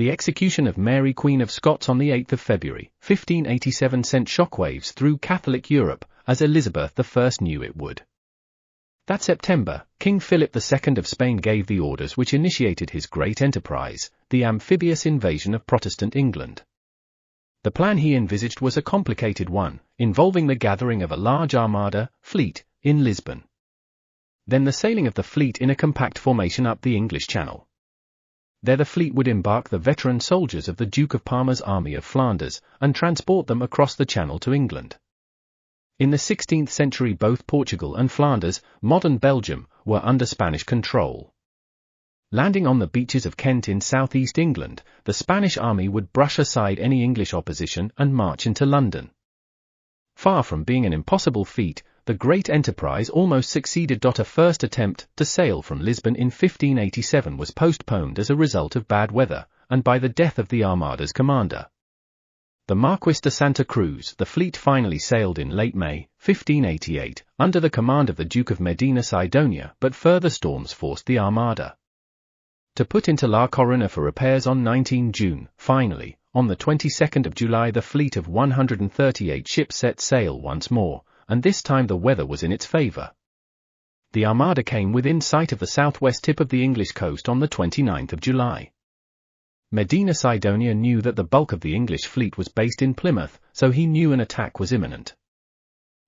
The execution of Mary Queen of Scots on the 8th of February, 1587 sent shockwaves through Catholic Europe, as Elizabeth I knew it would. That September, King Philip II of Spain gave the orders which initiated his great enterprise, the amphibious invasion of Protestant England. The plan he envisaged was a complicated one, involving the gathering of a large armada, fleet, in Lisbon. Then the sailing of the fleet in a compact formation up the English Channel. There the fleet would embark the veteran soldiers of the Duke of Parma's army of Flanders, and transport them across the Channel to England. In the 16th century both Portugal and Flanders, modern Belgium, were under Spanish control. Landing on the beaches of Kent in southeast England, the Spanish army would brush aside any English opposition and march into London. Far from being an impossible feat, the great enterprise almost succeeded. A first attempt to sail from Lisbon in 1587 was postponed as a result of bad weather, and by the death of the Armada's commander, the Marquis de Santa Cruz. The fleet finally sailed in late May, 1588, under the command of the Duke of Medina Sidonia, but further storms forced the Armada to put into La Coruña for repairs on 19 June. Finally, on the 22nd of July the fleet of 138 ships set sail once more, and this time the weather was in its favour. The Armada came within sight of the southwest tip of the English coast on the 29th of July. Medina Sidonia knew that the bulk of the English fleet was based in Plymouth, so he knew an attack was imminent.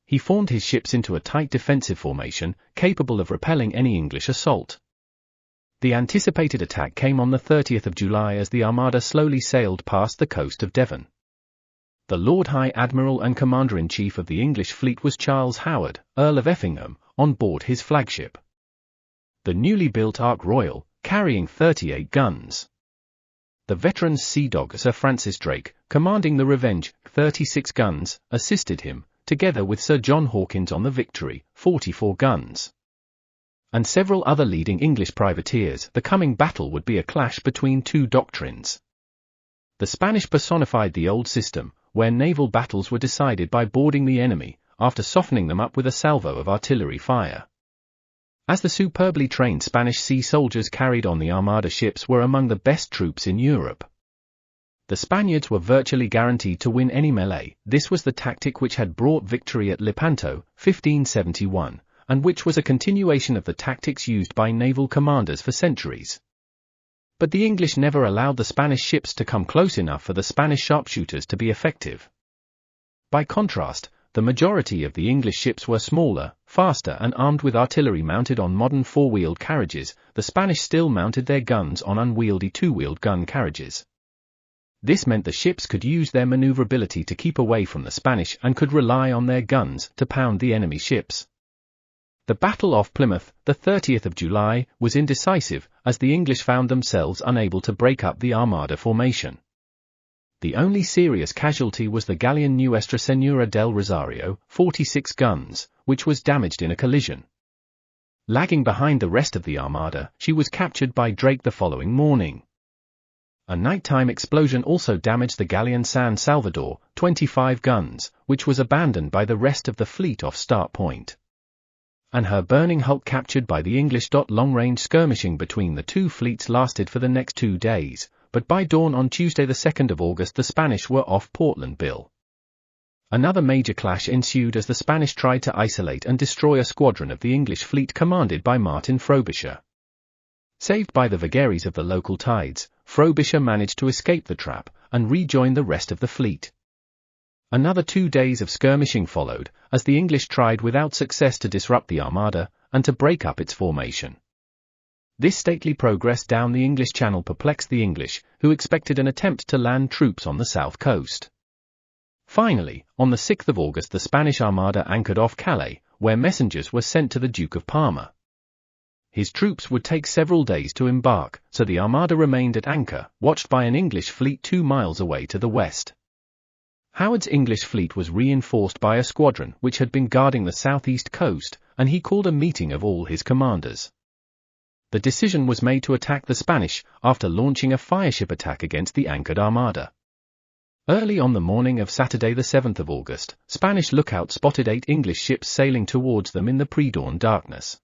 He formed his ships into a tight defensive formation, capable of repelling any English assault. The anticipated attack came on the 30th of July as the Armada slowly sailed past the coast of Devon. The Lord High Admiral and Commander-in-Chief of the English fleet was Charles Howard, Earl of Effingham, on board his flagship, the newly built Ark Royal, carrying 38 guns. The veteran sea dog Sir Francis Drake, commanding the Revenge, 36 guns, assisted him, together with Sir John Hawkins on the Victory, 44 guns. And several other leading English privateers. The coming battle would be a clash between two doctrines. The Spanish personified the old system, where naval battles were decided by boarding the enemy, after softening them up with a salvo of artillery fire. As the superbly trained Spanish sea soldiers carried on the Armada ships were among the best troops in Europe. The Spaniards were virtually guaranteed to win any melee. This was the tactic which had brought victory at Lepanto, 1571, and which was a continuation of the tactics used by naval commanders for centuries. But the English never allowed the Spanish ships to come close enough for the Spanish sharpshooters to be effective. By contrast, the majority of the English ships were smaller, faster and armed with artillery mounted on modern four-wheeled carriages. The Spanish still mounted their guns on unwieldy two-wheeled gun carriages. This meant the ships could use their maneuverability to keep away from the Spanish and could rely on their guns to pound the enemy ships. The Battle off Plymouth, the 30th of July, was indecisive, as the English found themselves unable to break up the Armada formation. The only serious casualty was the galleon Nuestra Señora del Rosario, 46 guns, which was damaged in a collision. Lagging behind the rest of the Armada, she was captured by Drake the following morning. A nighttime explosion also damaged the galleon San Salvador, 25 guns, which was abandoned by the rest of the fleet off Start Point. And her burning hulk captured by the English. Long-range skirmishing between the two fleets lasted for the next 2 days, but by dawn on Tuesday the 2nd of August the Spanish were off Portland Bill. Another major clash ensued as the Spanish tried to isolate and destroy a squadron of the English fleet commanded by Martin Frobisher. Saved by the vagaries of the local tides, Frobisher managed to escape the trap and rejoin the rest of the fleet. Another 2 days of skirmishing followed, as the English tried without success to disrupt the Armada, and to break up its formation. This stately progress down the English Channel perplexed the English, who expected an attempt to land troops on the south coast. Finally, on the 6th of August the Spanish Armada anchored off Calais, where messengers were sent to the Duke of Parma. His troops would take several days to embark, so the Armada remained at anchor, watched by an English fleet 2 miles away to the west. Howard's English fleet was reinforced by a squadron which had been guarding the southeast coast, and he called a meeting of all his commanders. The decision was made to attack the Spanish, after launching a fireship attack against the anchored Armada. Early on the morning of Saturday the 7th of August, Spanish lookouts spotted 8 English ships sailing towards them in the pre-dawn darkness.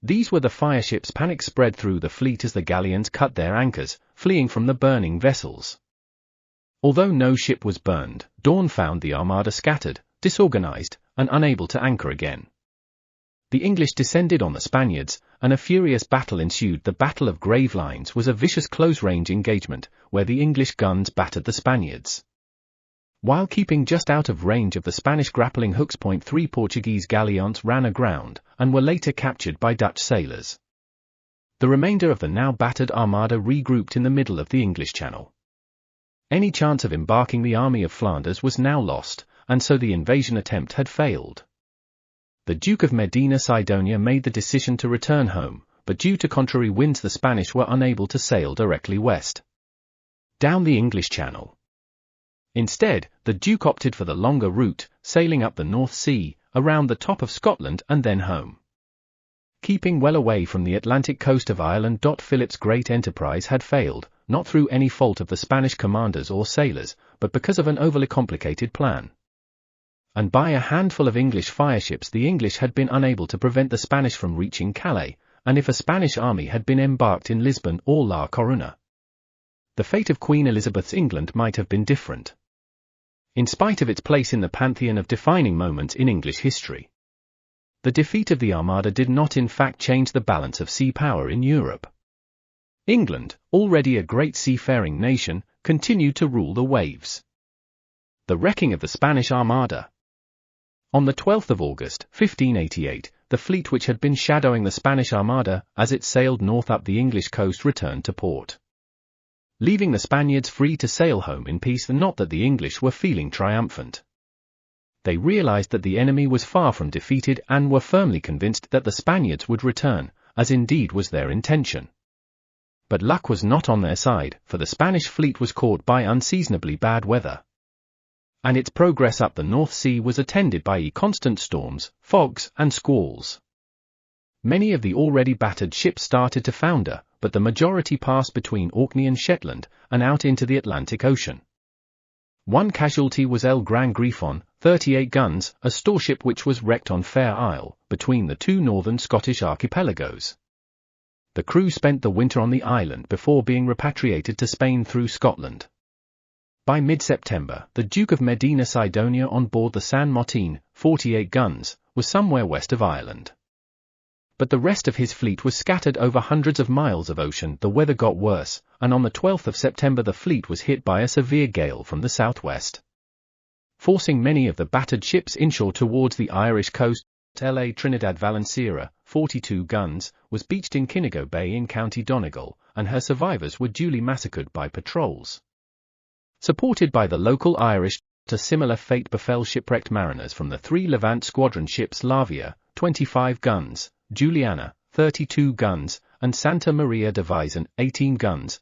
These were the fireships. Panic spread through the fleet as the galleons cut their anchors, fleeing from the burning vessels. Although no ship was burned, dawn found the armada scattered, disorganized, and unable to anchor again. The English descended on the Spaniards, and a furious battle ensued. The Battle of Gravelines was a vicious close-range engagement, where the English guns battered the Spaniards. While keeping just out of range of the Spanish grappling hooks, 3 Portuguese galleons ran aground, and were later captured by Dutch sailors. The remainder of the now battered armada regrouped in the middle of the English Channel. Any chance of embarking the Army of Flanders was now lost, and so the invasion attempt had failed. The Duke of Medina Sidonia made the decision to return home, but due to contrary winds the Spanish were unable to sail directly west down the English Channel. Instead, the Duke opted for the longer route, sailing up the North Sea, around the top of Scotland and then home. Keeping well away from the Atlantic coast of Ireland. Philip's great enterprise had failed, not through any fault of the Spanish commanders or sailors, but because of an overly complicated plan. And by a handful of English fireships the English had been unable to prevent the Spanish from reaching Calais, and if a Spanish army had been embarked in Lisbon or La Coruna, the fate of Queen Elizabeth's England might have been different. In spite of its place in the pantheon of defining moments in English history, the defeat of the Armada did not in fact change the balance of sea power in Europe. England, already a great seafaring nation, continued to rule the waves. The wrecking of the Spanish Armada. On the 12th of August, 1588, the fleet which had been shadowing the Spanish Armada as it sailed north up the English coast returned to port, leaving the Spaniards free to sail home in peace. Not that the English were feeling triumphant. They realized that the enemy was far from defeated and were firmly convinced that the Spaniards would return, as indeed was their intention. But luck was not on their side, for the Spanish fleet was caught by unseasonably bad weather, and its progress up the North Sea was attended by constant storms, fogs, and squalls. Many of the already battered ships started to founder, but the majority passed between Orkney and Shetland, and out into the Atlantic Ocean. One casualty was El Gran Griffon, 38 guns, a storeship which was wrecked on Fair Isle, between the two northern Scottish archipelagos. The crew spent the winter on the island before being repatriated to Spain through Scotland. By mid-September, the Duke of Medina Sidonia on board the San Martin, 48 guns, was somewhere west of Ireland. But the rest of his fleet was scattered over hundreds of miles of ocean. The weather got worse, and on the 12th of September the fleet was hit by a severe gale from the southwest, forcing many of the battered ships inshore towards the Irish coast. La Trinidad Valenciera, 42 guns, was beached in Kinigo Bay in County Donegal, and her survivors were duly massacred by patrols. Supported by the local Irish, a similar fate befell shipwrecked mariners from the 3 Levant squadron ships Lavia, 25 guns, Juliana, 32 guns, and Santa Maria de Visen, 18 guns,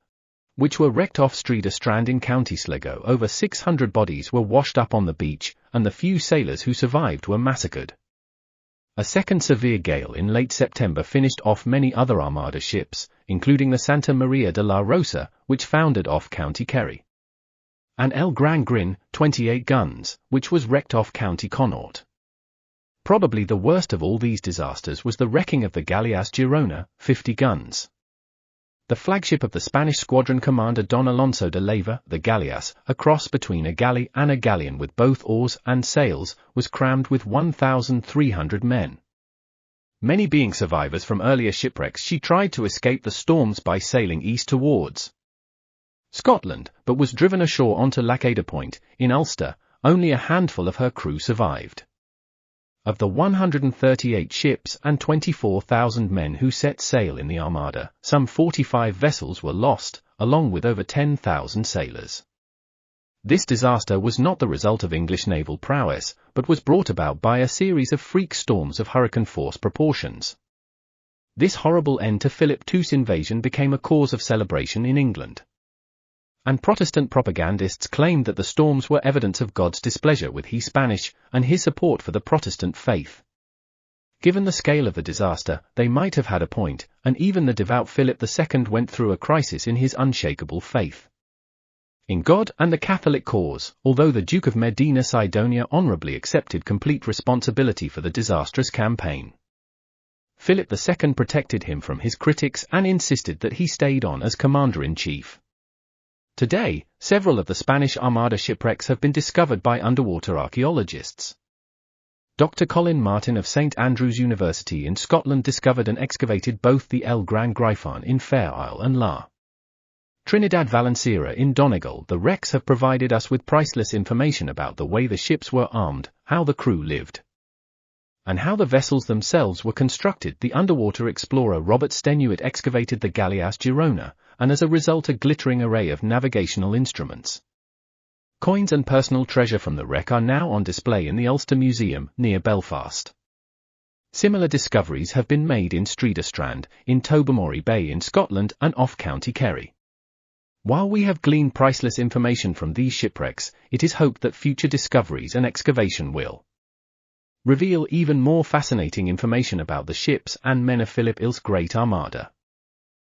which were wrecked off Strida Strand in County Sligo. Over 600 bodies were washed up on the beach, and the few sailors who survived were massacred. A second severe gale in late September finished off many other Armada ships, including the Santa Maria de la Rosa, which foundered off County Kerry, and El Gran Grin, 28 guns, which was wrecked off County Connaught. Probably the worst of all these disasters was the wrecking of the Galeas Girona, 50 guns. The flagship of the Spanish squadron commander Don Alonso de Leyva, the Galeas, a cross between a galley and a galleon with both oars and sails, was crammed with 1,300 men. Many being survivors from earlier shipwrecks, she tried to escape the storms by sailing east towards Scotland, but was driven ashore onto Lackada Point, in Ulster. Only a handful of her crew survived. Of the 138 ships and 24,000 men who set sail in the Armada, some 45 vessels were lost, along with over 10,000 sailors. This disaster was not the result of English naval prowess, but was brought about by a series of freak storms of hurricane force proportions. This horrible end to Philip II's invasion became a cause of celebration in England, and Protestant propagandists claimed that the storms were evidence of God's displeasure with his Spanish and his support for the Protestant faith. Given the scale of the disaster, they might have had a point, and even the devout Philip II went through a crisis in his unshakable faith in God and the Catholic cause, although the Duke of Medina Sidonia honorably accepted complete responsibility for the disastrous campaign. Philip II protected him from his critics and insisted that he stayed on as commander-in-chief. Today, several of the Spanish Armada shipwrecks have been discovered by underwater archaeologists. Dr. Colin Martin of St Andrews University in Scotland discovered and excavated both the El Gran Grifon in Fair Isle and La Trinidad Valenciera in Donegal. The wrecks have provided us with priceless information about the way the ships were armed, how the crew lived, and how the vessels themselves were constructed. The underwater explorer Robert Stenuit excavated the Galleass Girona, and as a result a glittering array of navigational instruments. Coins and personal treasure from the wreck are now on display in the Ulster Museum, near Belfast. Similar discoveries have been made in Streederstrand, in Tobermory Bay in Scotland and off County Kerry. While we have gleaned priceless information from these shipwrecks, it is hoped that future discoveries and excavation will reveal even more fascinating information about the ships and men of Philip II's Great Armada.